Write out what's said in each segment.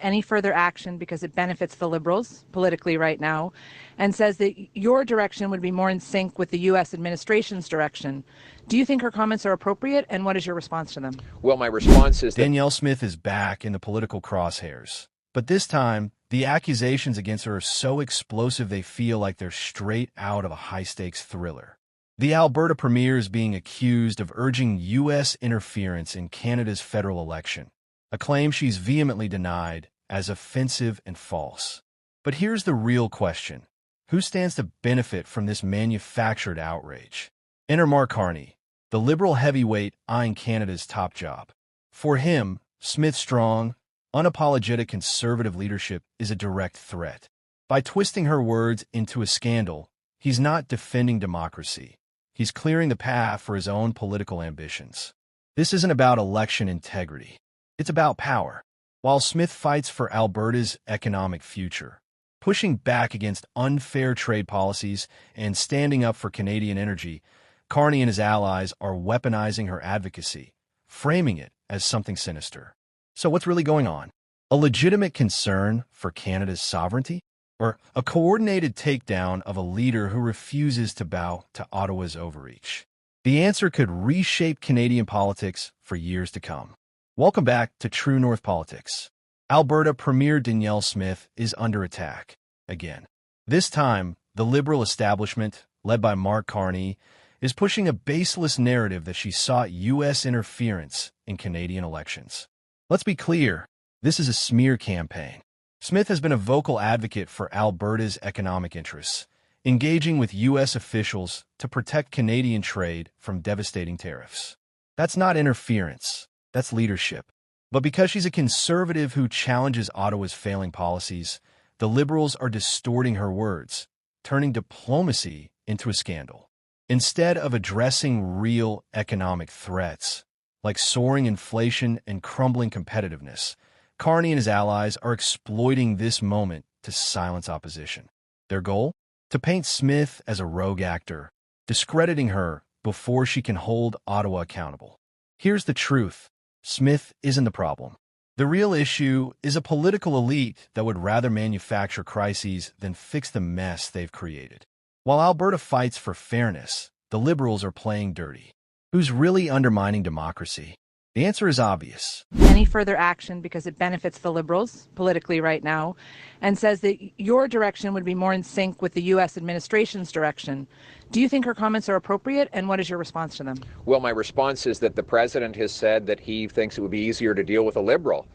any further action because it benefits the Liberals politically right now, and says that your direction would be more in sync with the U.S. administration's direction. Do you think her comments are appropriate, and what is your response to them? Well, my response is that Danielle Smith is back in the political crosshairs. But this time, the accusations against her are so explosive they feel like they're straight out of a high-stakes thriller. The Alberta Premier is being accused of urging U.S. interference in Canada's federal election, a claim she's vehemently denied as offensive and false. But here's the real question. Who stands to benefit from this manufactured outrage? Enter Mark Carney, the Liberal heavyweight eyeing Canada's top job. For him, Smith's strong, unapologetic conservative leadership is a direct threat. By twisting her words into a scandal, he's not defending democracy. He's clearing the path for his own political ambitions. This isn't about election integrity. It's about power. While Smith fights for Alberta's economic future, pushing back against unfair trade policies and standing up for Canadian energy, Carney and his allies are weaponizing her advocacy, framing it as something sinister. So what's really going on? A legitimate concern for Canada's sovereignty? Or a coordinated takedown of a leader who refuses to bow to Ottawa's overreach? The answer could reshape Canadian politics for years to come. Welcome back to True North Politics. Alberta Premier Danielle Smith is under attack again. This time, the Liberal establishment, led by Mark Carney, is pushing a baseless narrative that she sought U.S. interference in Canadian elections. Let's be clear, this is a smear campaign. Smith has been a vocal advocate for Alberta's economic interests, engaging with U.S. officials to protect Canadian trade from devastating tariffs. That's not interference, that's leadership. But because she's a conservative who challenges Ottawa's failing policies, the Liberals are distorting her words, turning diplomacy into a scandal. Instead of addressing real economic threats, like soaring inflation and crumbling competitiveness, Carney and his allies are exploiting this moment to silence opposition. Their goal? To paint Smith as a rogue actor, discrediting her before she can hold Ottawa accountable. Here's the truth. Smith isn't the problem. The real issue is a political elite that would rather manufacture crises than fix the mess they've created. While Alberta fights for fairness, the Liberals are playing dirty. Who's really undermining democracy? The answer is obvious. Any further action because it benefits the Liberals politically right now, and says that your direction would be more in sync with the U.S. administration's direction. Do you think her comments are appropriate, and what is your response to them? Well, my response is that the president has said that he thinks it would be easier to deal with a Liberal,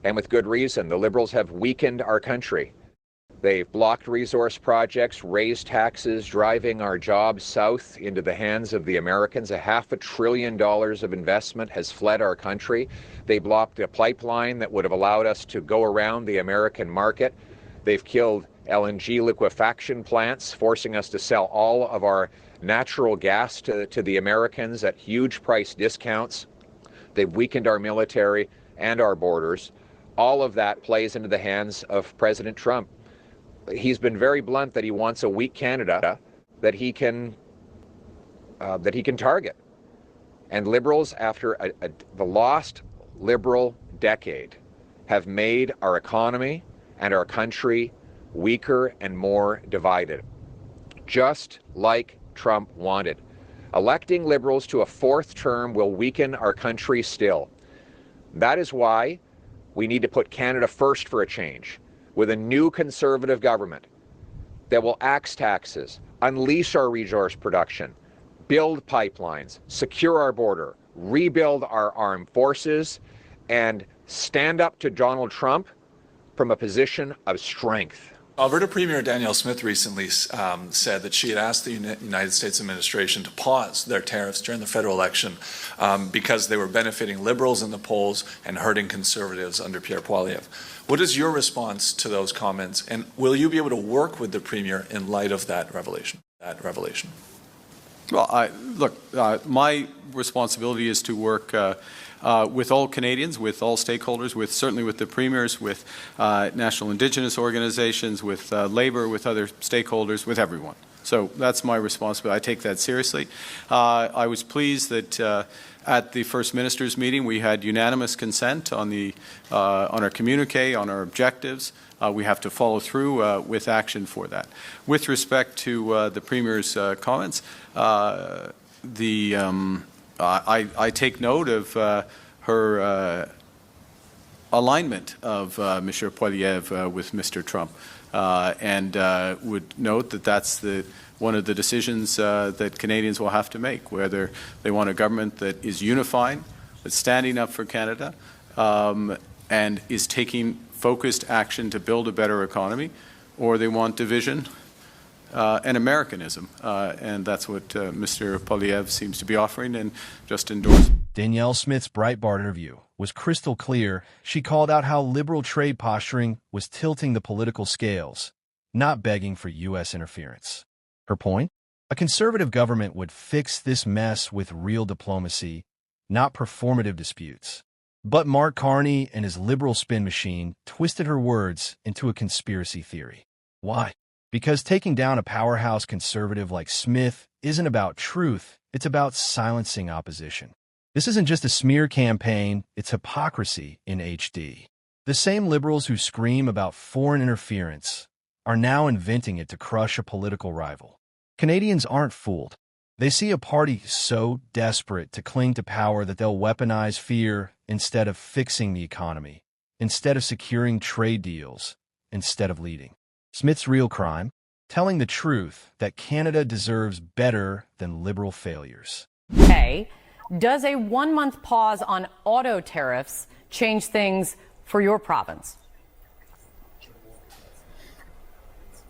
and with good reason. The Liberals have weakened our country. They've blocked resource projects, raised taxes, driving our jobs south into the hands of the Americans. $500 billion of investment has fled our country. They blocked a pipeline that would have allowed us to go around the American market. They've killed LNG liquefaction plants, forcing us to sell all of our natural gas to the Americans at huge price discounts. They've weakened our military and our borders. All of that plays into the hands of President Trump. He's been very blunt that he wants a weak Canada that he can target. And Liberals, after the lost Liberal decade, have made our economy and our country weaker and more divided, just like Trump wanted. Electing Liberals to a fourth term will weaken our country still. That is why we need to put Canada first for a change, with a new Conservative government that will axe taxes, unleash our resource production, build pipelines, secure our border, rebuild our armed forces, and stand up to Donald Trump from a position of strength. Alberta Premier Danielle Smith recently said that she had asked the United States administration to pause their tariffs during the federal election because they were benefiting Liberals in the polls and hurting Conservatives under Pierre Poilievre. What is your response to those comments, and will you be able to work with the Premier in light of that revelation? Well, my responsibility is to work with all Canadians, with all stakeholders, certainly with the premiers, with national Indigenous organizations, with Labour, with other stakeholders, with everyone. So that's my responsibility. I take that seriously. I was pleased that at the First Minister's meeting we had unanimous consent on our communique, on our objectives. We have to follow through with action for that. With respect to the Premier's comments, I take note of her alignment of Mr. Poilievre with Mr. Trump, and would note that that's one of the decisions that Canadians will have to make, whether they want a government that is unifying, that's standing up for Canada, and is taking focused action to build a better economy, or they want division and Americanism. And that's what Mr. Poilievre seems to be offering and just endorsed. Danielle Smith's Breitbart interview was crystal clear. She called out how liberal trade posturing was tilting the political scales, not begging for U.S. interference. Her point? A conservative government would fix this mess with real diplomacy, not performative disputes. But Mark Carney and his liberal spin machine twisted her words into a conspiracy theory. Why? Because taking down a powerhouse conservative like Smith isn't about truth, it's about silencing opposition. This isn't just a smear campaign, it's hypocrisy in HD. The same liberals who scream about foreign interference are now inventing it to crush a political rival. Canadians aren't fooled. They see a party so desperate to cling to power that they'll weaponize fear instead of fixing the economy, instead of securing trade deals, instead of leading. Smith's real crime? Telling the truth that Canada deserves better than liberal failures. Hey, does a 1-month pause on auto tariffs change things for your province?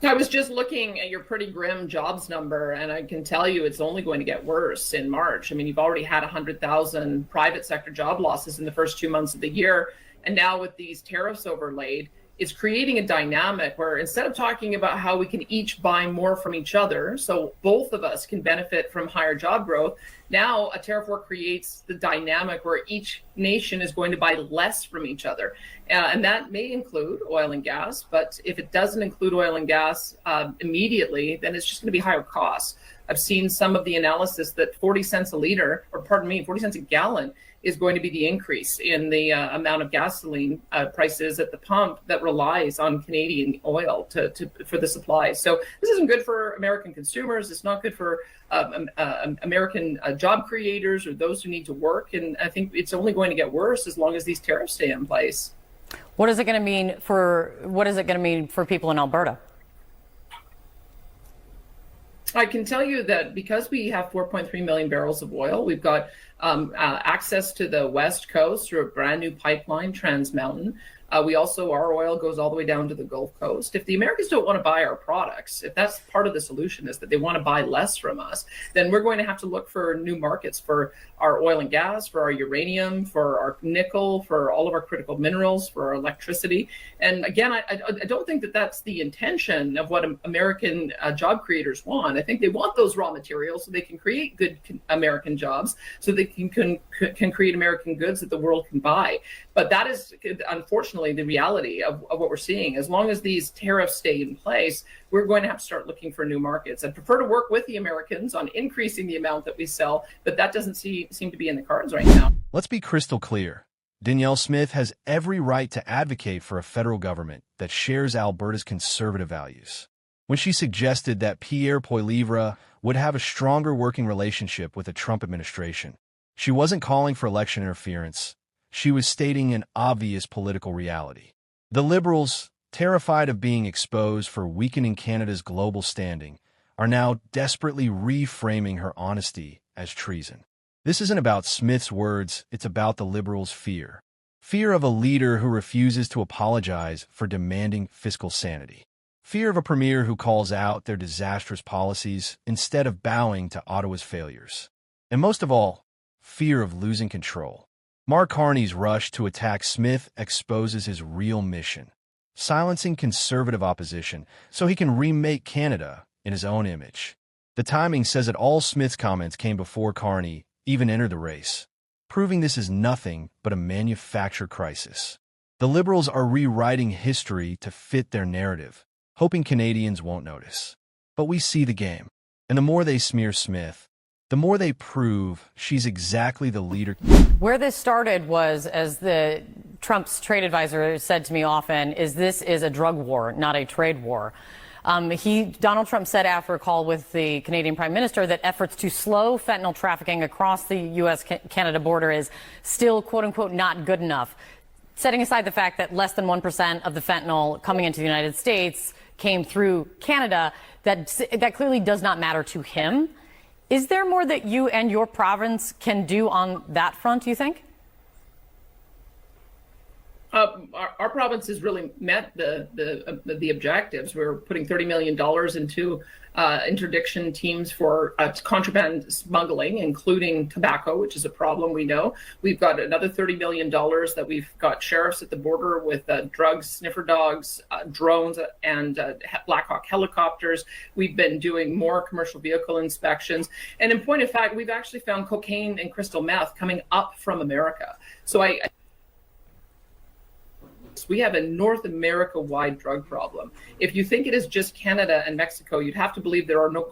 I was just looking at your pretty grim jobs number, and I can tell you it's only going to get worse in March. I mean, you've already had 100,000 private sector job losses in the first 2 months of the year. And now with these tariffs overlaid, it's creating a dynamic where instead of talking about how we can each buy more from each other, so both of us can benefit from higher job growth, now a tariff war creates the dynamic where each nation is going to buy less from each other. And that may include oil and gas, but if it doesn't include oil and gas immediately, then it's just going to be higher costs. I've seen some of the analysis that 40 cents a liter, or pardon me, 40 cents a gallon is going to be the increase in the amount of gasoline prices at the pump that relies on Canadian oil for the supply. So this isn't good for American consumers. It's not good for American job creators or those who need to work. And I think it's only going to get worse as long as these tariffs stay in place. What is it going to mean for people in Alberta? I can tell you that because we have 4.3 million barrels of oil, we've got access to the West Coast through a brand new pipeline, Trans Mountain. Our oil goes all the way down to the Gulf Coast. If the Americans don't want to buy our products, if that's part of the solution is that they want to buy less from us, then we're going to have to look for new markets for our oil and gas, for our uranium, for our nickel, for all of our critical minerals, for our electricity. And again, I don't think that that's the intention of what American job creators want. I think they want those raw materials so they can create good American jobs, so they can create American goods that the world can buy. But that is, unfortunately, the reality of what we're seeing. As long as these tariffs stay in place, we're going to have to start looking for new markets. I'd prefer to work with the Americans on increasing the amount that we sell, but that doesn't seem to be in the cards right now. Let's be crystal clear. Danielle Smith has every right to advocate for a federal government that shares Alberta's conservative values. When she suggested that Pierre Poilievre would have a stronger working relationship with the Trump administration, she wasn't calling for election interference. She was stating an obvious political reality. The Liberals, terrified of being exposed for weakening Canada's global standing, are now desperately reframing her honesty as treason. This isn't about Smith's words, it's about the Liberals' fear. Fear of a leader who refuses to apologize for demanding fiscal sanity. Fear of a premier who calls out their disastrous policies instead of bowing to Ottawa's failures. And most of all, fear of losing control. Mark Carney's rush to attack Smith exposes his real mission, silencing conservative opposition so he can remake Canada in his own image. The timing says that all Smith's comments came before Carney even entered the race, proving this is nothing but a manufactured crisis. The Liberals are rewriting history to fit their narrative, hoping Canadians won't notice. But we see the game. And the more they smear Smith, the more they prove she's exactly the leader. Where this started was, as the Trump's trade advisor said to me often, this is a drug war, not a trade war. Donald Trump said after a call with the Canadian Prime Minister that efforts to slow fentanyl trafficking across the U.S.-Canada border is still, quote unquote, not good enough. Setting aside the fact that less than 1% of the fentanyl coming into the United States came through Canada, that clearly does not matter to him. Is there more that you and your province can do on that front, do you think? Our province has really met the objectives. We're putting $30 million into interdiction teams for contraband smuggling, including tobacco, which is a problem we know. We've got another $30 million that we've got sheriffs at the border with drugs, sniffer dogs, drones, and Black Hawk helicopters. We've been doing more commercial vehicle inspections. And in point of fact, we've actually found cocaine and crystal meth coming up from America. So we have a North America-wide drug problem. If you think it is just Canada and Mexico, you'd have to believe there are no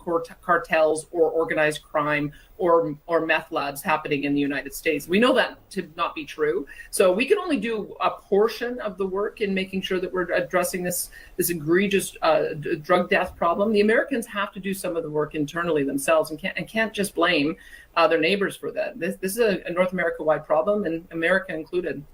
cartels or organized crime or meth labs happening in the United States. We know that to not be true. So we can only do a portion of the work in making sure that we're addressing this egregious drug death problem. The Americans have to do some of the work internally themselves and can't just blame their neighbors for that. This is a North America-wide problem, and America included.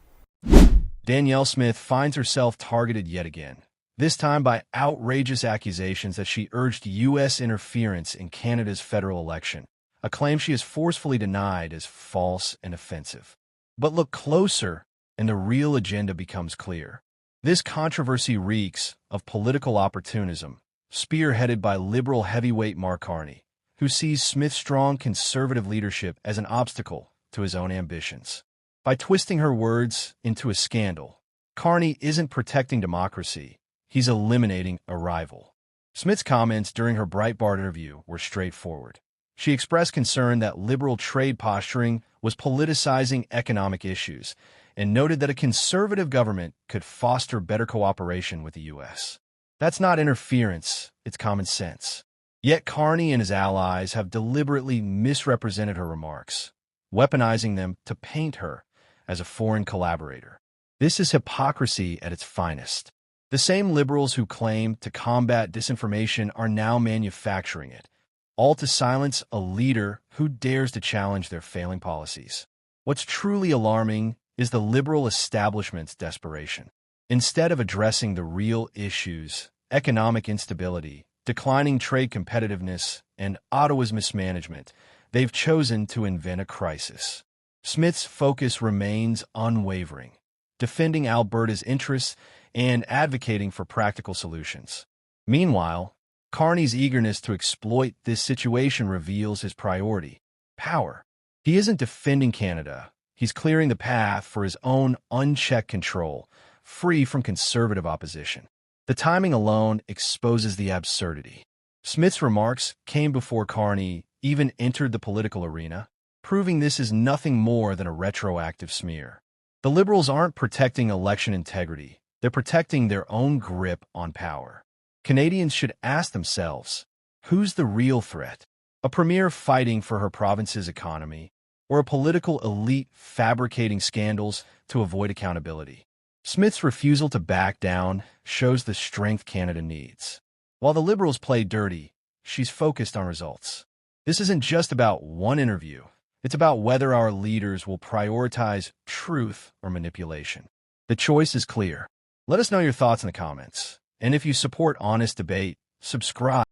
Danielle Smith finds herself targeted yet again, this time by outrageous accusations that she urged U.S. interference in Canada's federal election, a claim she has forcefully denied as false and offensive. But look closer, and the real agenda becomes clear. This controversy reeks of political opportunism, spearheaded by Liberal heavyweight Mark Carney, who sees Smith's strong conservative leadership as an obstacle to his own ambitions. By twisting her words into a scandal, Carney isn't protecting democracy, he's eliminating a rival. Smith's comments during her Breitbart interview were straightforward. She expressed concern that liberal trade posturing was politicizing economic issues and noted that a conservative government could foster better cooperation with the U.S. That's not interference, it's common sense. Yet Carney and his allies have deliberately misrepresented her remarks, weaponizing them to paint her as a foreign collaborator. This is hypocrisy at its finest. The same liberals who claim to combat disinformation are now manufacturing it, all to silence a leader who dares to challenge their failing policies. What's truly alarming is the liberal establishment's desperation. Instead of addressing the real issues, economic instability, declining trade competitiveness, and Ottawa's mismanagement, they've chosen to invent a crisis. Smith's focus remains unwavering, defending Alberta's interests and advocating for practical solutions. Meanwhile, Carney's eagerness to exploit this situation reveals his priority: power. He isn't defending Canada. He's clearing the path for his own unchecked control, free from conservative opposition. The timing alone exposes the absurdity. Smith's remarks came before Carney even entered the political arena, proving this is nothing more than a retroactive smear. The Liberals aren't protecting election integrity. They're protecting their own grip on power. Canadians should ask themselves, who's the real threat? A premier fighting for her province's economy, or a political elite fabricating scandals to avoid accountability? Smith's refusal to back down shows the strength Canada needs. While the Liberals play dirty, she's focused on results. This isn't just about one interview. It's about whether our leaders will prioritize truth or manipulation. The choice is clear. Let us know your thoughts in the comments. And if you support honest debate, subscribe.